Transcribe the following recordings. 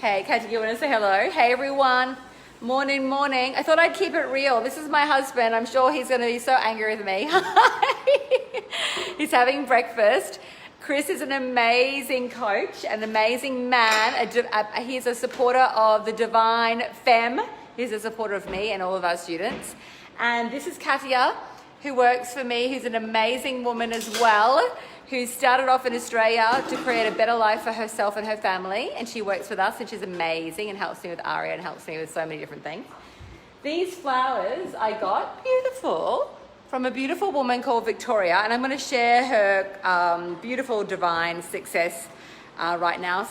Hey, Katie, you want to say hello? Hey, everyone. Morning, morning. I thought I'd keep it real. This is my husband. I'm sure he's going to be so angry with me. He's having breakfast. Chris is an amazing coach, an amazing man. He's a supporter of the Divine Femme. He's a supporter of me and all of our students. And this is Katia, who works for me, who's an amazing woman as well, who started off in Australia to create a better life for herself and her family. And she works with us and she's amazing and helps me with Aria and helps me with so many different things. These flowers I got, beautiful, from a beautiful woman called Victoria. And I'm going to share her beautiful divine success right now.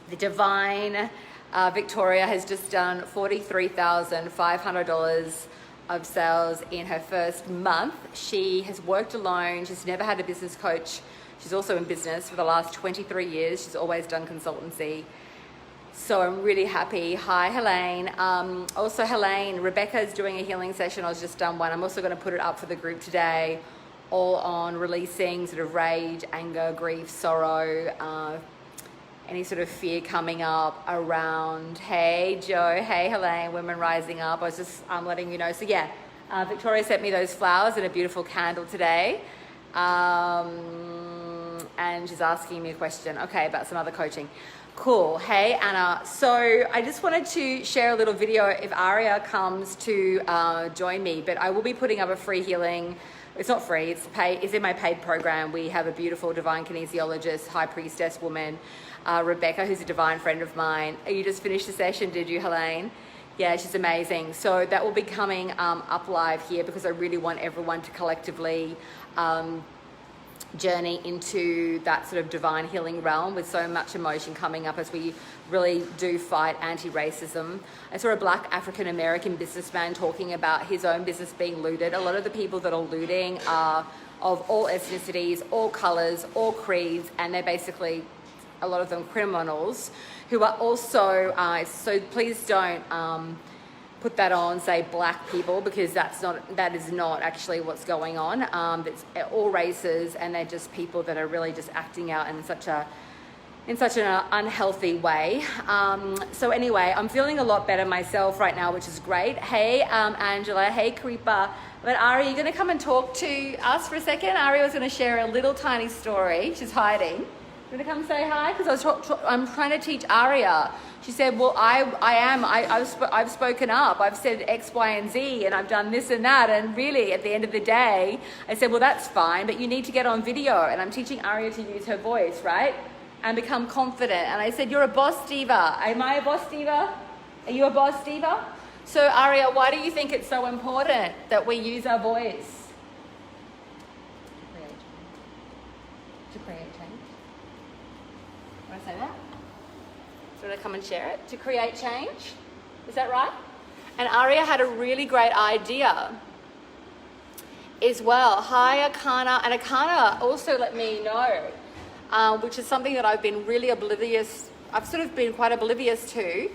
The divine Victoria has just done $43,500 of sales in her first month. She has worked alone. She's never had a business coach. She's also in business for the last 23 years. She's always done consultancy. So I'm really happy. Hi, Helene. Also, Helene, Rebecca is doing a healing session. I was just done one. I'm also going to put it up for the group today, all on releasing sort of rage, anger, grief, sorrow, any sort of fear coming up around, hey, Joe, hey, Helene, Women Rising Up. I was just letting you know. So yeah, Victoria sent me those flowers and a beautiful candle today. And she's asking me a question, okay, about some other coaching. Cool. Hey, Anna. So I just wanted to share a little video if Aria comes to join me, but I will be putting up a free healing. It's not free, it's in my paid program. We have a beautiful divine kinesiologist, high priestess woman, Rebecca, who's a divine friend of mine. You just finished the session, did you, Helene? Yeah, she's amazing. So that will be coming up live here because I really want everyone to collectively journey into that sort of divine healing realm with so much emotion coming up as we really do fight anti-racism. I saw a Black African-American businessman talking about his own business being looted. A lot of the people that are looting are of all ethnicities, all colors, all creeds, and they're basically, a lot of them, criminals who are also, so please don't put that on, say black people, because that is not actually what's going on. It's all races, and they're just people that are really just acting out in such an unhealthy way. So anyway, I'm feeling a lot better myself right now, which is great. Hey, Angela. Hey, Creeper. But Ari, you're going to come and talk to us for a second? Ari was going to share a little tiny story. She's hiding. You want to come say hi? Because I'm trying to teach Aria. She said, well, I've spoken up. I've said X, Y, and Z, and I've done this and that. And really, at the end of the day, I said, well, that's fine, but you need to get on video. And I'm teaching Aria to use her voice, right? And become confident. And I said, you're a boss diva. Am I a boss diva? Are you a boss diva? So Aria, why do you think it's so important that we use our voice? To create change. Want to say that? Do you want to come and share it? To create change? Is that right? And Aria had a really great idea as well. Hi, Akana. And Akana also let me know, which is something that I've been really oblivious, I've sort of been quite oblivious to.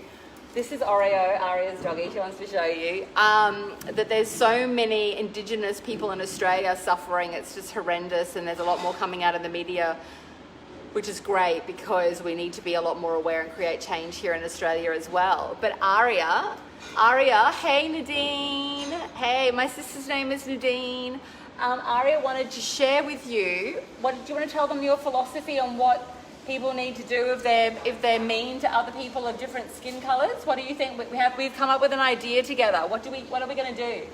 This is Oreo, Aria's doggy, she wants to show you, that there's so many Indigenous people in Australia suffering. It's just horrendous, and there's a lot more coming out in the media, which is great because we need to be a lot more aware and create change here in Australia as well. But Aria, hey Nadine, hey, my sister's name is Nadine. Aria wanted to share with you, do you want to tell them your philosophy on what people need to do if they're mean to other people of different skin colors? What do you think? We've come up with an idea together. What are we going to do?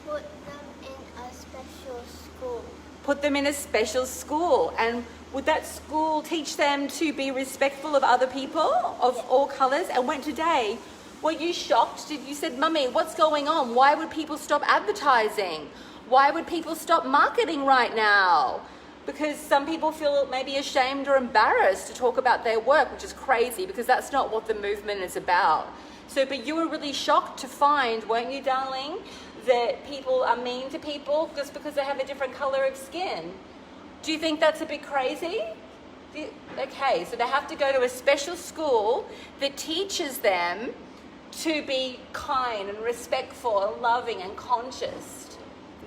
Put them in a special school. Put them in a special school. And would that school teach them to be respectful of other people of all colors? And when today, were you shocked? You said, Mummy, what's going on? Why would people stop advertising? Why would people stop marketing right now? Because some people feel maybe ashamed or embarrassed to talk about their work, which is crazy because that's not what the movement is about. So, but you were really shocked to find, weren't you, darling, that people are mean to people just because they have a different color of skin. Do you think that's a bit crazy? Okay, so they have to go to a special school that teaches them to be kind and respectful and loving and conscious.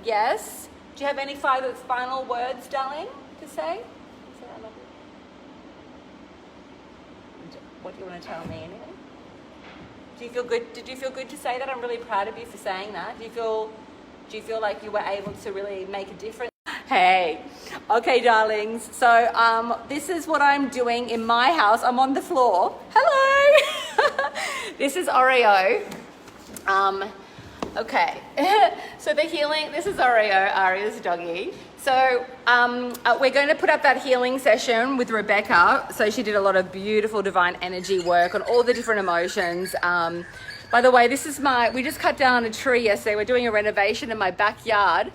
Yes? Do you have any final words, darling, to say? What do you want to tell me? Anything? Do you feel good? Did you feel good to say that? I'm really proud of you for saying that. Do you feel like you were able to really make a difference? Hey, okay, darlings. So this is what I'm doing in my house. I'm on the floor. Hello. This is Oreo. Okay. So the healing. This is Oreo, Aria's doggy. So we're going to put up that healing session with Rebecca. So she did a lot of beautiful divine energy work on all the different emotions. By the way, this is we just cut down a tree yesterday. We're doing a renovation in my backyard.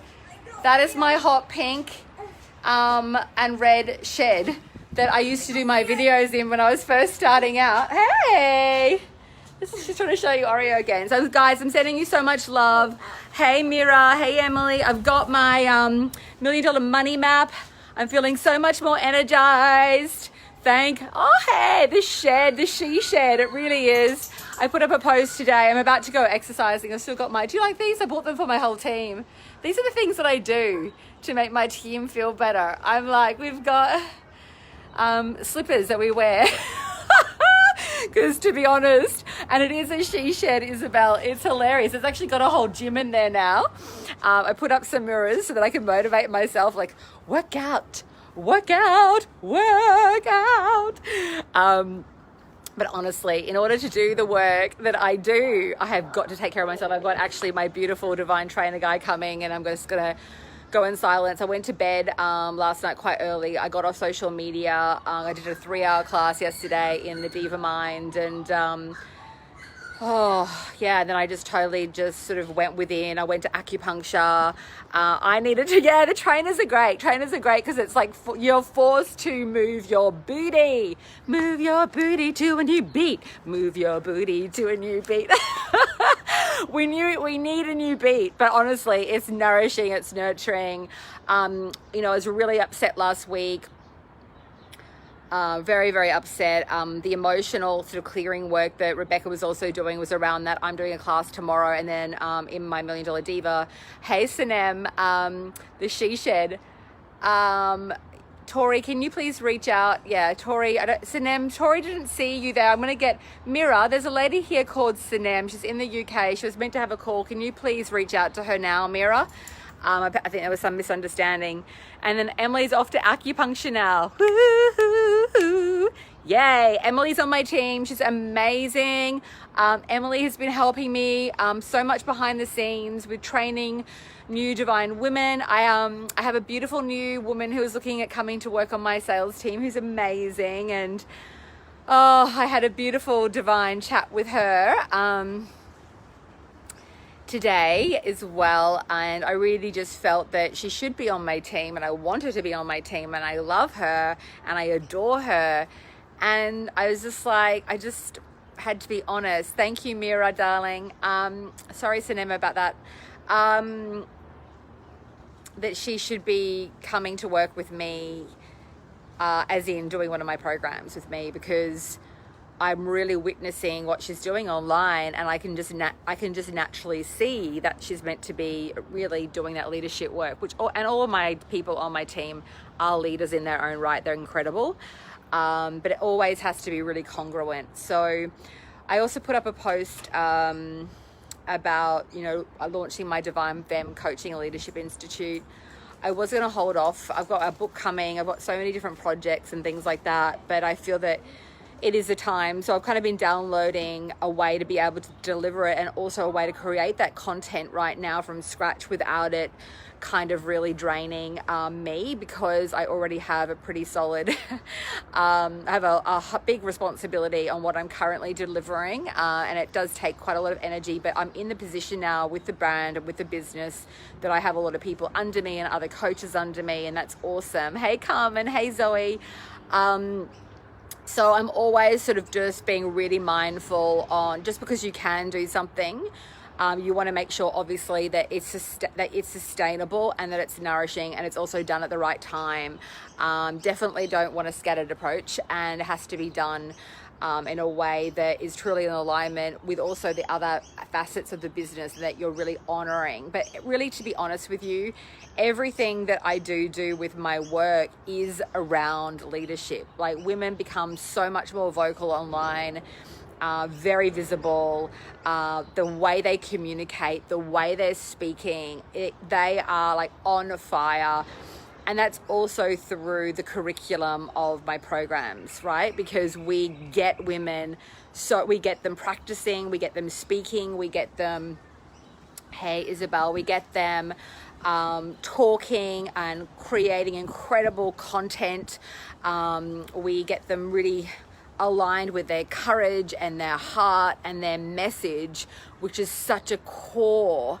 That is my hot pink and red shed that I used to do my videos in when I was first starting out. Hey! This is just trying to show you Oreo again. So guys, I'm sending you so much love. Hey Mira, hey Emily. I've got my $1 million money map. I'm feeling so much more energized. Hey, the shed, the she shed, it really is. I put up a post today. I'm about to go exercising. I've still got do you like these? I bought them for my whole team. These are the things that I do to make my team feel better. I'm like, we've got slippers that we wear. Because to be honest, and it is a she shed, Isabel, it's hilarious. It's actually got a whole gym in there now. I put up some mirrors so that I can motivate myself, like, work out. But honestly, in order to do the work that I do, I have got to take care of myself. I've got actually my beautiful divine trainer guy coming, and I'm just going to go in silence. I went to bed last night quite early. I got off social media. I did a 3-hour class yesterday in the Diva Mind, and then I just totally just sort of went within. I went to acupuncture. I needed to, the trainers are great. Trainers are great because it's like you're forced to move your booty. Move your booty to a new beat. Move your booty to a new beat. We need a new beat, but honestly, it's nourishing, it's nurturing. I was really upset last week. Very, very upset. The emotional sort of clearing work that Rebecca was also doing was around that. I'm doing a class tomorrow, and then in my $1 Million Diva. Hey, Sanem, the She Shed. Tori, can you please reach out? Yeah, Tori, Sanem, Tori didn't see you there. I'm going to get Mira. There's a lady here called Sanem. She's in the UK. She was meant to have a call. Can you please reach out to her now, Mira? I think there was some misunderstanding. And then Emily's off to acupuncture now. Woo-hoo-hoo. Yay. Emily's on my team. She's amazing. Emily has been helping me so much behind the scenes with training new divine women. I have a beautiful new woman who is looking at coming to work on my sales team who's amazing. And I had a beautiful divine chat with her today as well, and I really just felt that she should be on my team, and I want her to be on my team, and I love her and I adore her. And I was just like, I just had to be honest. Thank you, Mira, darling. Sorry, Sinema, about that. That she should be coming to work with me, as in doing one of my programs with me, because I'm really witnessing what she's doing online, and I can just naturally see that she's meant to be really doing that leadership work, and all of my people on my team are leaders in their own right. They're incredible. But it always has to be really congruent. So I also put up a post about, launching my Divine Femme Coaching and Leadership Institute. I was going to hold off. I've got a book coming. I've got so many different projects and things like that, but I feel that it is a time. So I've kind of been downloading a way to be able to deliver it, and also a way to create that content right now from scratch without it kind of really draining me, because I already have a pretty solid, I have a big responsibility on what I'm currently delivering, and it does take quite a lot of energy, but I'm in the position now with the brand and with the business that I have a lot of people under me and other coaches under me, and that's awesome. Hey Carmen, hey Zoe. So I'm always sort of just being really mindful on, just because you can do something, you want to make sure obviously that it's sustainable and that it's nourishing, and it's also done at the right time. Definitely don't want a scattered approach, and it has to be done in a way that is truly in alignment with also the other facets of the business that you're really honoring. But really, to be honest with you, everything that I do with my work is around leadership. Like, women become so much more vocal online, very visible, the way they communicate, the way they're speaking, they are like on fire. And that's also through the curriculum of my programs, right? Because we get women, so we get them practicing, we get them speaking, we get them, hey Isabel, we get them talking and creating incredible content. We get them really aligned with their courage and their heart and their message, which is such a core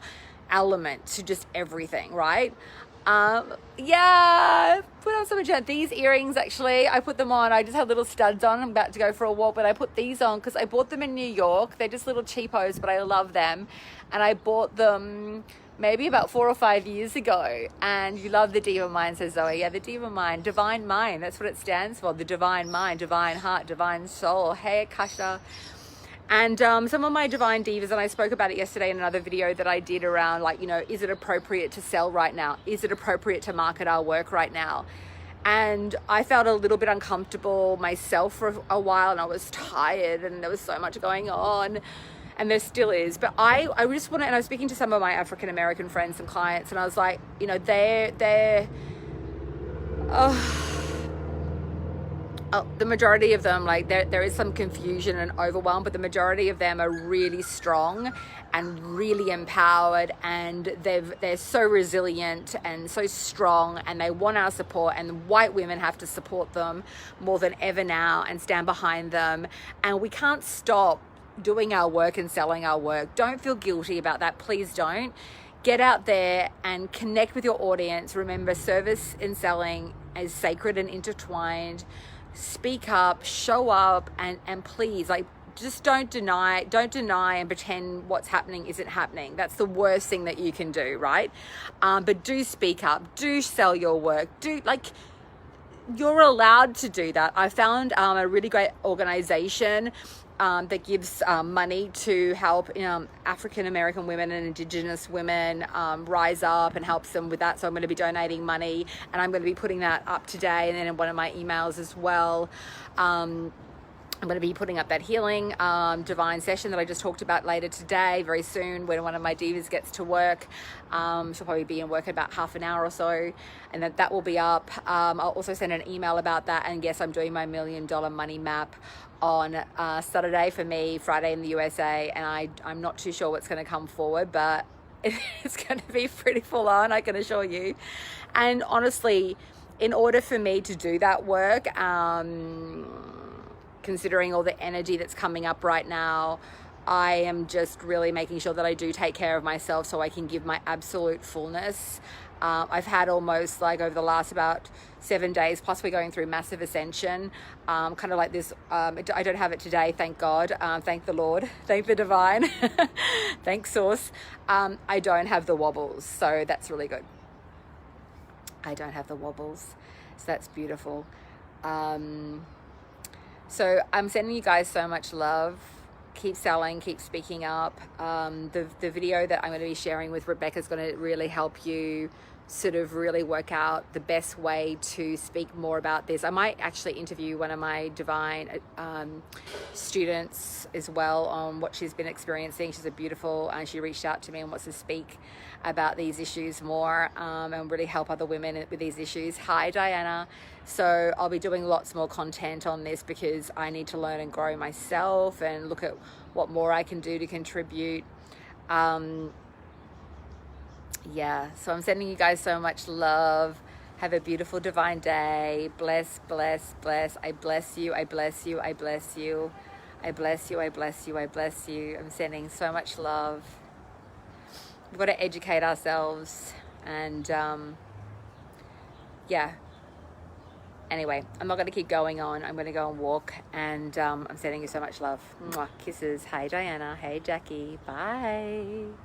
element to just everything, right? Yeah, put on some of these earrings. Actually, I put them on. I just had little studs on. I'm about to go for a walk, but I put these on because I bought them in New York. They're just little cheapos, but I love them. And I bought them maybe about 4 or 5 years ago. And you love the Diva Mind, says Zoe. Yeah, the Diva Mind, divine mind. That's what it stands for. The divine mind, divine heart, divine soul. Hey, Akasha. And some of my divine divas, and I spoke about it yesterday in another video that I did around, like, you know, is it appropriate to sell right now? Is it appropriate to market our work right now? And I felt a little bit uncomfortable myself for a while, and I was tired, and there was so much going on, and there still is. But I just want to, and I was speaking to some of my African American friends and clients, and I was like, you know, the majority of them, like, there is some confusion and overwhelm, but the majority of them are really strong and really empowered, and they're so resilient and so strong, and they want our support, and white women have to support them more than ever now and stand behind them. And we can't stop doing our work and selling our work. Don't feel guilty about that. Please don't. Get out there and connect with your audience. Remember, service and selling is sacred and intertwined. Speak up, show up, and please, like, just don't deny and pretend what's happening isn't happening. That's the worst thing that you can do, right? But do speak up, do sell your work, you're allowed to do that. I found a really great organization that gives money to help African American women and Indigenous women rise up, and helps them with that. So I'm going to be donating money, and I'm going to be putting that up today, and then in one of my emails as well. I'm going to be putting up that healing divine session that I just talked about later today, very soon, when one of my divas gets to work. She'll probably be in work in about half an hour or so, and that will be up. I'll also send an email about that. And yes, I'm doing my $1 million money map on Saturday for me, Friday in the USA, and I'm not too sure what's going to come forward, but it's going to be pretty full on, I can assure you. And honestly, in order for me to do that work, considering all the energy that's coming up right now, I am just really making sure that I do take care of myself so I can give my absolute fullness. I've had almost, like, over the last about 7 days, plus we're going through massive ascension, kind of like this. I don't have it today, thank God. Thank the Lord, thank the divine, thanks source. I don't have the wobbles, so that's really good. I don't have the wobbles, so that's beautiful. So I'm sending you guys so much love. Keep selling, keep speaking up. The video that I'm going to be sharing with Rebecca is going to really help you sort of really work out the best way to speak more about this. I might actually interview one of my divine students as well on what she's been experiencing. She's a beautiful, and she reached out to me and wants to speak about these issues more, and really help other women with these issues. Hi, Diana. So I'll be doing lots more content on this because I need to learn and grow myself and look at what more I can do to contribute. Yeah, so I'm sending you guys so much love. Have a beautiful divine day. Bless, bless, bless. I bless you, I bless you, I bless you. I bless you, I bless you, I bless you. I'm sending so much love. We've got to educate ourselves, and yeah. Anyway, I'm not going to keep going on. I'm going to go and walk, and I'm sending you so much love. Mwah, kisses. Hey, Diana. Hey, Jackie. Bye.